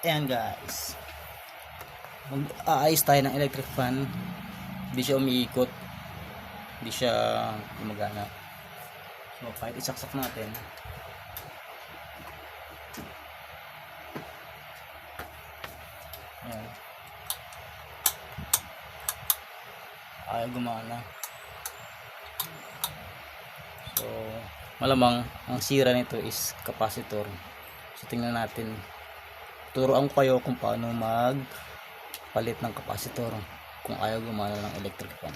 Ayan guys, mag-aayos tayo ng electric fan. Hindi siya umiikot, hindi siya gumagana. So kahit isaksak natin, ayan, ayaw gumana. So malamang ang sira nito is capacitor. So tingnan natin, turuan ko kayo kung paano magpalit ng capacitor kung ayaw gumana ng electric fan.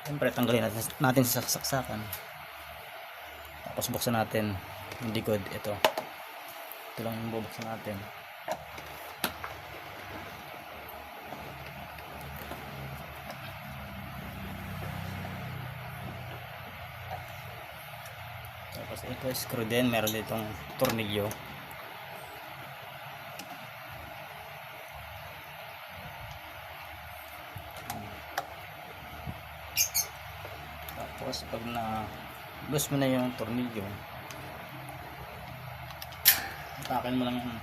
Siyempre tanggalin natin sa saksakan, tapos buksan natin yung likod. Ito lang yung bubuksan natin. Tapos ito screw din, meron ditong tornilyo. Tapos pag na loose mo na yung tornilyo, atakin mo lang yung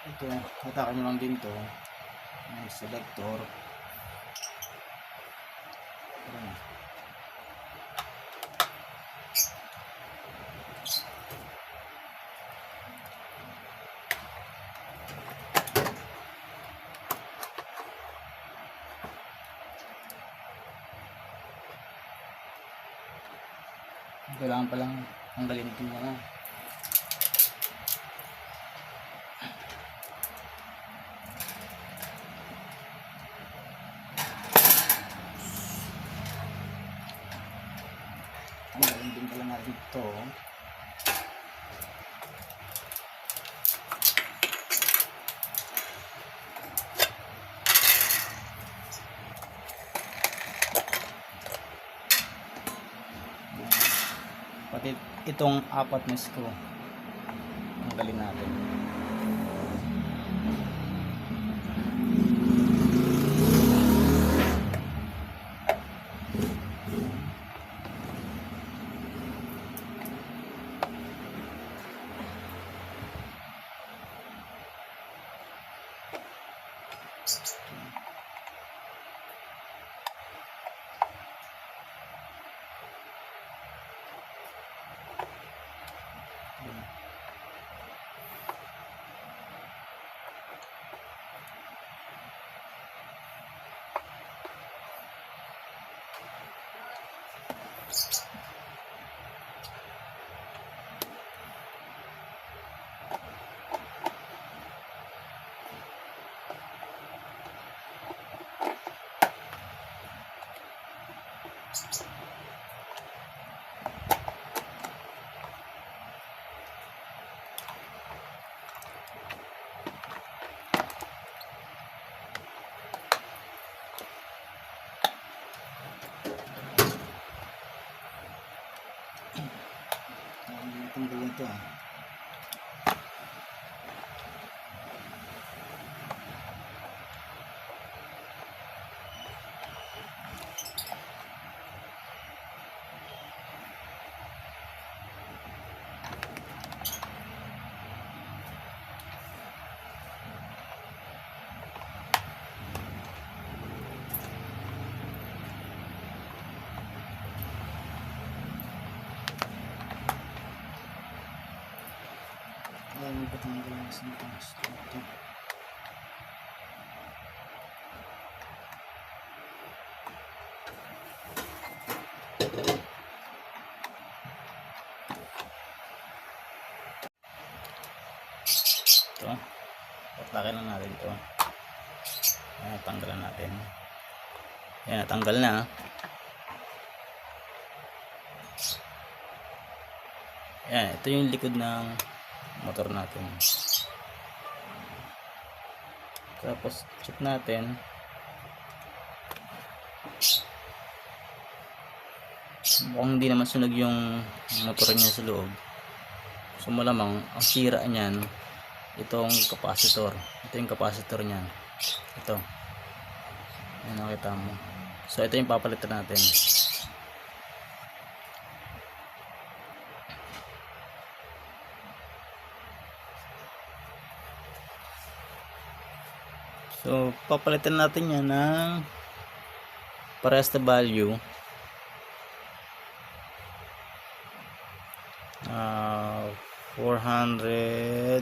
ito, hatakan mo lang din to yung selector. Kailangan palang tanggalin ito mga tanggalin din pala natin ito. Pati itong apat na screw tanggalin natin. Tanggalin ito. Ayan, patanggalin sa ito. Ito, patakin lang natin ito. Ayan, tanggalan natin. Ayan, natanggal na. Ayan, ito yung likod ng motor natin. Tapos check natin. Mukhang hindi naman sunog yung motor niya sa loob. So malamang ang sira niyan itong capacitor. Ito yung capacitor niyan. Ito. Ayan, nakita mo. So ito yung papalitan natin. So papalitan natin yan ng parehas na value. 400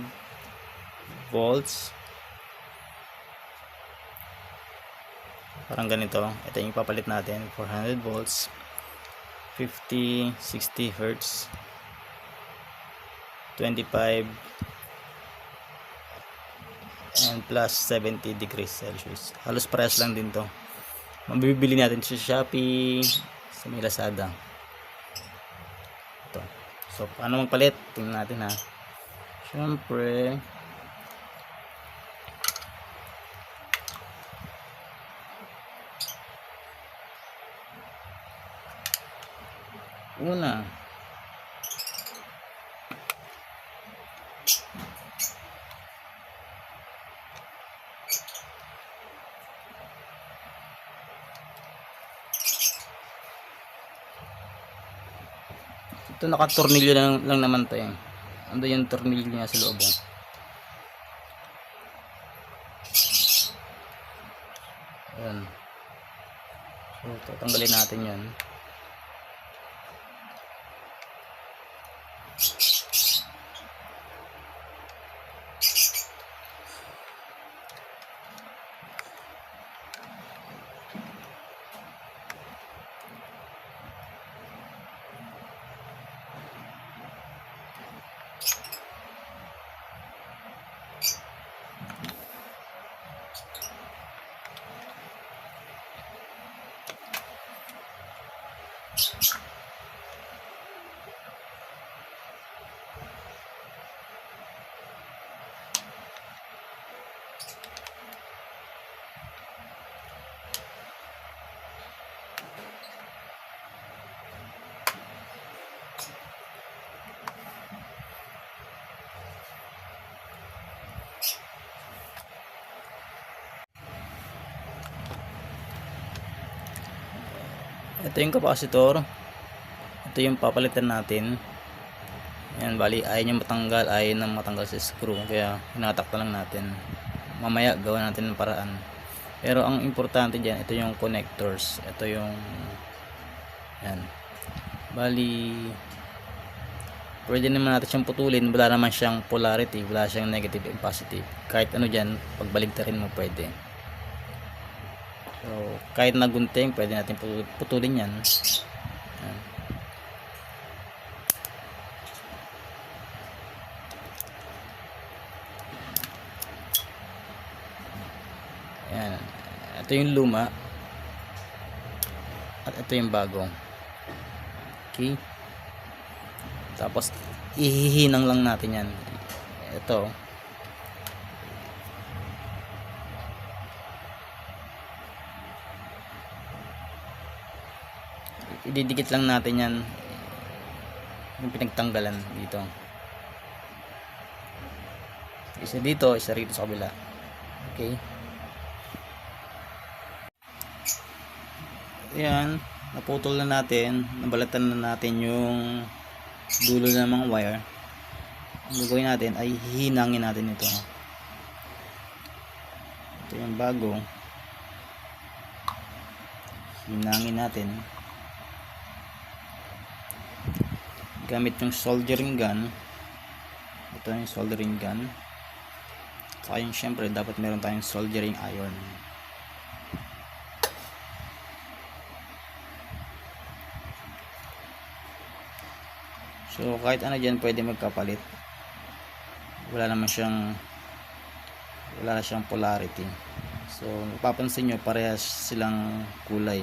volts, parang ganito. Ito yung ipapalit natin, 400 volts, 50-60 Hz, 25 and plus 70 degrees Celsius. Halos parehas lang din to. Mabibili natin sa Shopee, sa may Lazada. Ito. So paano magpalit? Tingnan natin ha. Siyempre, una, ito nakatornilyo lang naman to eh. Ando yung tornilyo niya sa loob. Ayan. So tatanggalin natin yan. Ito yung capacitor. Ito yung papalitan natin. Ayan, bali ayaw niya matanggal, ayaw na matanggal sa screw, kaya hinatakta lang natin. Mamaya gawa natin ng paraan. Pero ang importante dyan, ito yung connectors. Ito yung ayan. Bali pwede naman natin siyang putulin. Wala naman siyang polarity, wala siyang negative and positive. Kahit ano dyan, pagbaligtarin mo pwede. So kahit nagunting, pwede natin putulin yan. Ayan. Ayan. Ito yung luma at ito yung bago. Okay, tapos ihihinang lang natin yan. Ito ididikit lang natin yan, yung pinagtanggalan dito. Isa dito, isa rito sa kabila. Okay, ayan, naputol na natin, nabalatan na natin yung dulo ng mga wire. Ang gagawin natin ay hihinangin natin ito. Ito yung bago, hinangin natin gamit yung soldering gun. Ito yung soldering gun, saka yung syempre dapat meron tayong soldering iron. So kahit ano dyan pwede magkapalit. Wala naman siyang polarity. So mapapansin nyo parehas silang kulay.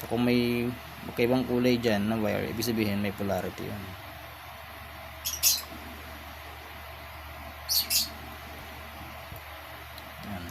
So kung may magkaibang kulay dyan na wire, ibig sabihin may polarity yun. Yan.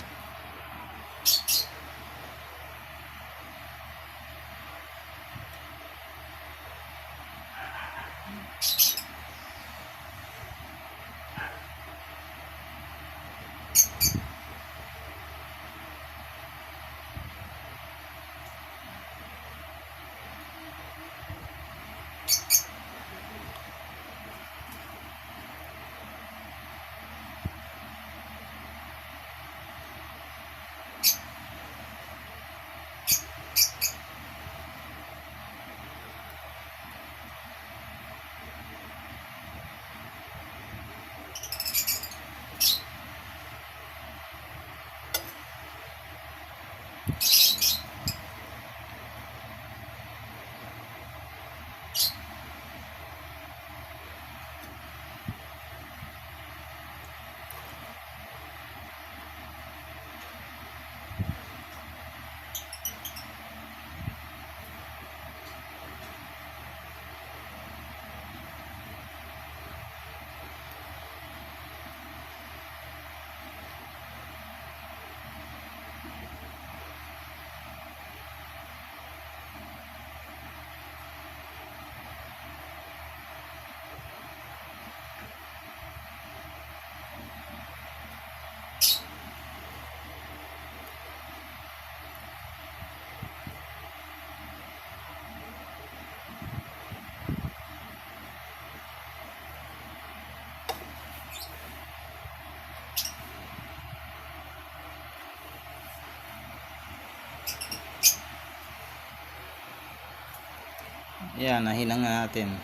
Yan, nahinang na natin.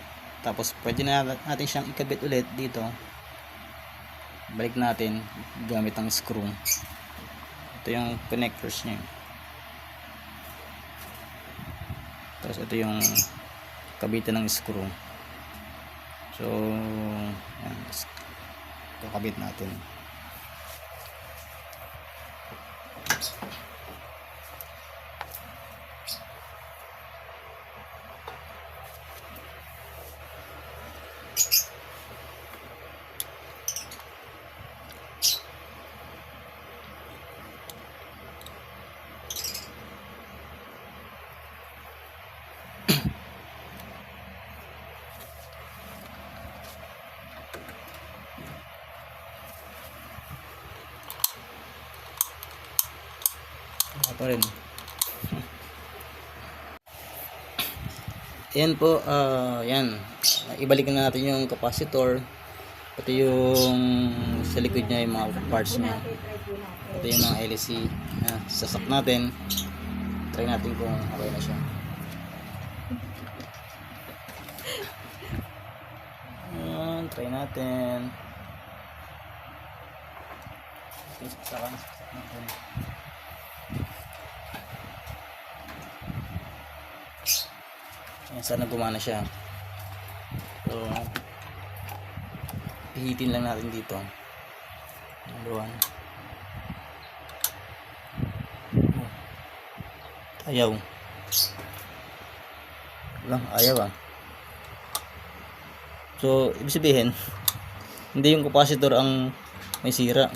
Tapos pwede na natin siyang ikabit ulit dito. Balik natin gamit ang screw. Ito yung connectors niya. Tapos ito yung kabitan ng screw. So yan, kakabit natin. Pa rin. Ayan po, yan. Ibalik na natin yung capacitor. Pati yung sa likod niya, yung mga parts niya. Pati yung mga LC. Sasak natin. Try natin kung okay na siya. Ayan, try natin. Saksakan natin. Ayan, sana gumana siya. So pihitin lang natin dito. Number 1. Ayaw. Lang, ayaw So ibig sabihin hindi yung capacitor ang may sira,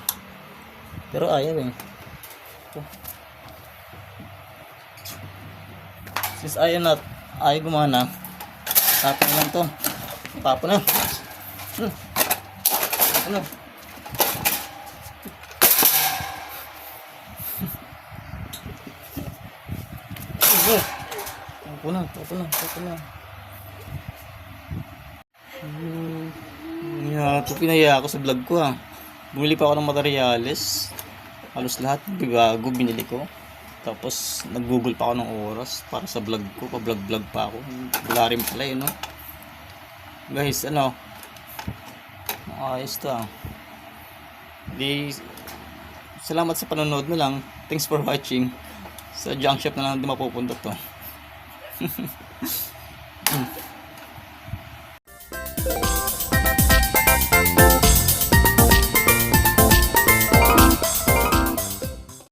pero ayaw since ayaw gumana, tapon lang to. Tapon na. Ano? Tapon na. Ito pinaya ako sa vlog ko Bumili pa ako ng materyales. Halos lahat bago binili ko. Tapos nag-google pa ako ng oras para sa vlog ko. Pa-vlog pa ako. Wala rin pala no? Guys, ayos to Di, salamat sa panonood na lang. Thanks for watching. Sa junk shop na lang din mapupunta to.